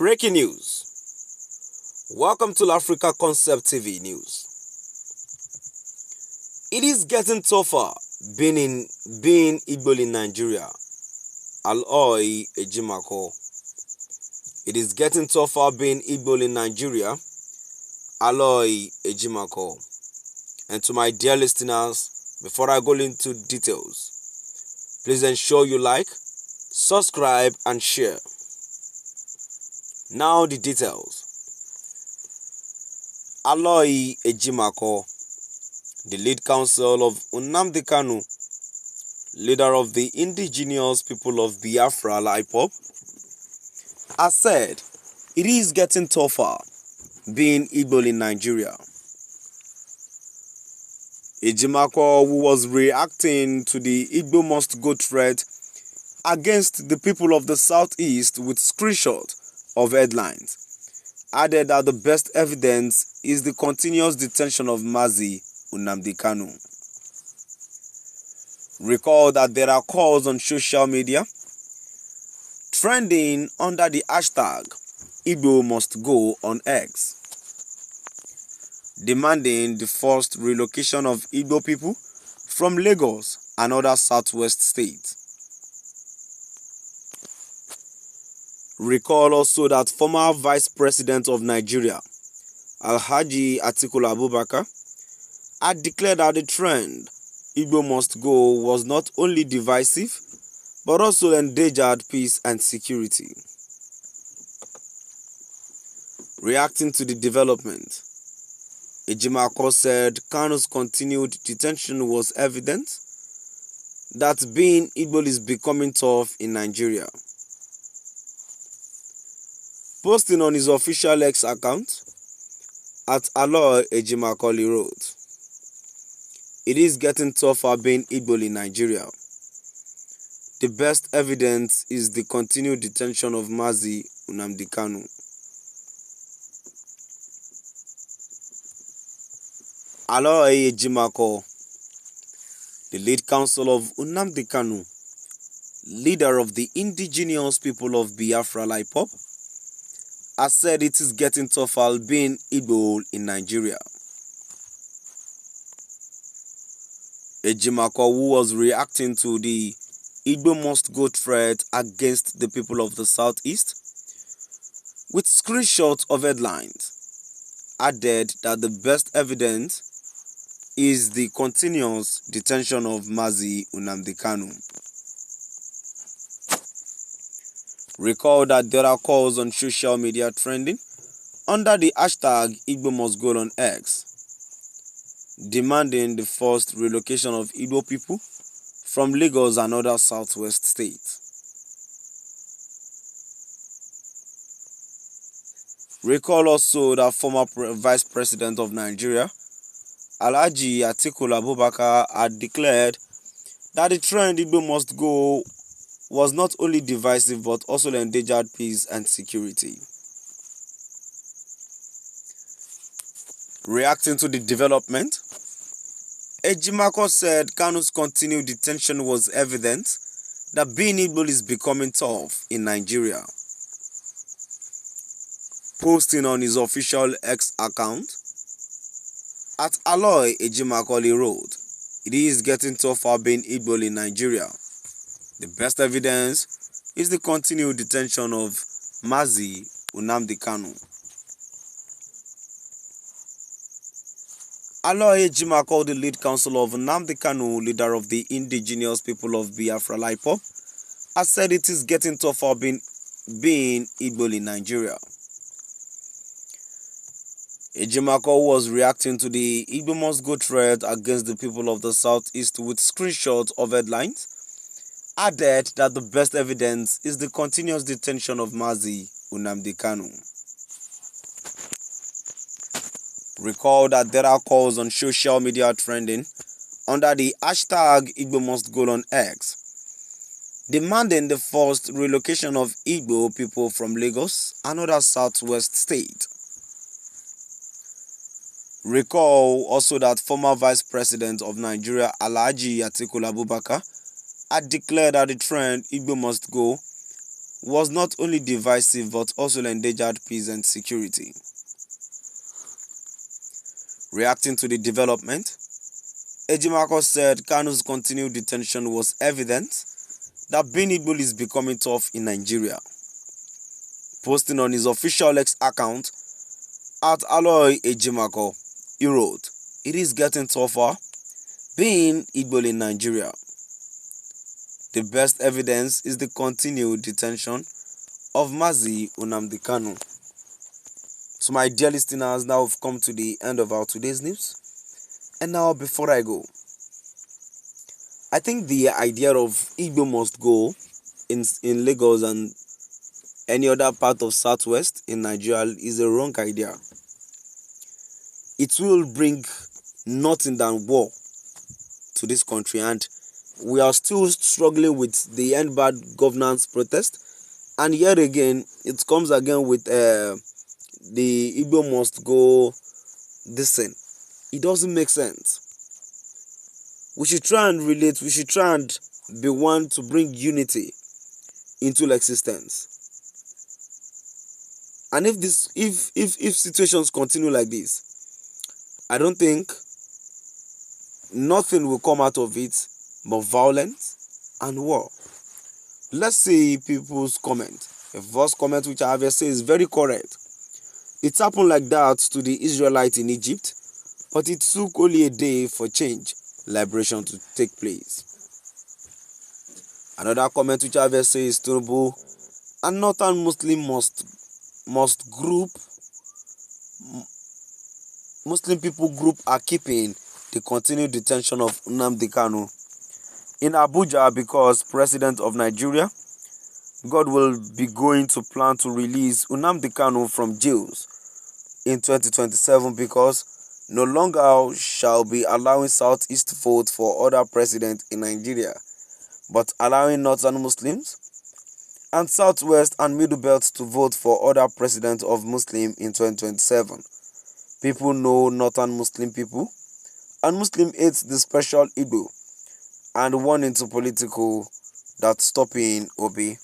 Breaking news. Welcome to Africa Concept TV News. It is getting tougher being Igbo in Nigeria-Aloy Ejimako. It is getting tougher being Igbo in Nigeria-Aloy Ejimako. And to my dear listeners, before I go into details, please ensure you like, subscribe and share. Now the details. Aloy Ejimako, the lead counsel of Nnamdi Kanu, leader of the indigenous people of Biafra IPOB, has said it is getting tougher being Igbo in Nigeria. Ejimako, who was reacting to the Igbo must go threat against the people of the southeast with screenshot of headlines, added that the best evidence is the continuous detention of Mazi Nnamdi Kanu. Recall that there are calls on social media trending under the hashtag Igbo must go on X, demanding the forced relocation of Igbo people from Lagos and other southwest states. Recall also that former Vice President of Nigeria, Alhaji Atiku Abubakar, had declared that the trend Igbo must go was not only divisive but also endangered peace and security. Reacting to the development, Ejimako said Kanu's continued detention was evident that being Igbo is becoming tough in Nigeria. Posting on his official X account, at Aloy Ejimako wrote, "It is getting tougher being Igbo in Nigeria. The best evidence is the continued detention of Mazi Nnamdi Kanu." Aloy Ejimako, the lead counsel of Nnamdi Kanu, leader of the indigenous people of Biafra IPOB, has said it is getting tougher being Igbo in Nigeria. Ejimako, who was reacting to the Igbo must go threat against the people of the southeast with screenshots of headlines, added that the best evidence is the continuous detention of Mazi Nnamdi Kanu. Recall that there are calls on social media trending under the hashtag Igbo must go on X, demanding the forced relocation of Igbo people from Lagos and other southwest states. Recall also that former Vice President of Nigeria, Alhaji Atiku Abubakar, had declared that the trend Igbo must go was not only divisive but also endangered peace and security. Reacting to the development, Ejimako said Kanu's continued detention was evident that being Igbo is becoming tough in Nigeria. Posting on his official X account, at Aloy Ejimako wrote, "It is getting tougher being Igbo in Nigeria. The best evidence is the continued detention of Mazi Nnamdi Kanu." Aloy Ejimako, the lead counsel of Nnamdi Kanu, leader of the indigenous people of Biafra IPOB, has said it is getting tougher being Igbo in Nigeria. Ejimako was reacting to the Igbo must go threat against the people of the southeast with screenshots of headlines, added that the best evidence is the continuous detention of Mazi Nnamdi Kanu. Recall that there are calls on social media trending under the hashtag Igbo must go on X, demanding the forced relocation of Igbo people from Lagos and other southwest states. Recall also that former Vice President of Nigeria, Alhaji Atiku Abubakar, had declared that the trend Igbo must go was not only divisive but also endangered peace and security. Reacting to the development, Ejimako said Kanu's continued detention was evident that being Igbo is becoming tough in Nigeria. Posting on his official X account at Aloy Ejimako, he wrote, "It is getting tougher being Igbo in Nigeria. The best evidence is the continued detention of Mazi Nnamdi Kanu." So my dear listeners, now we've come to the end of our today's news. And now before I go, I think the idea of Igbo must go in Lagos and any other part of Southwest in Nigeria is a wrong idea. It will bring nothing than war to this country, and we are still struggling with the end bad governance protest, and yet again it comes again with the Igbo must go this thing. It doesn't make sense. We should try and relate. We should try and be one to bring unity into existence. And if situations continue like this, I don't think nothing will come out of it but violence and war. Let's see people's comment. The first comment which I have say is very correct. It happened like that to the Israelites in Egypt, but it took only a day for change, liberation to take place. Another comment which I have say is Tinubu and Northern Muslim Muslim people group are keeping the continued detention of Nnamdi Kanu in Abuja because President of Nigeria, God, will be going to plan to release Nnamdi Kanu from jails in 2027 because no longer shall be allowing Southeast vote for other president in Nigeria, but allowing Northern Muslims and Southwest and Middle Belt to vote for other president of Muslim in 2027. People know Northern Muslim people, and Muslim hates the special Igbo and one into political that stopping Obi.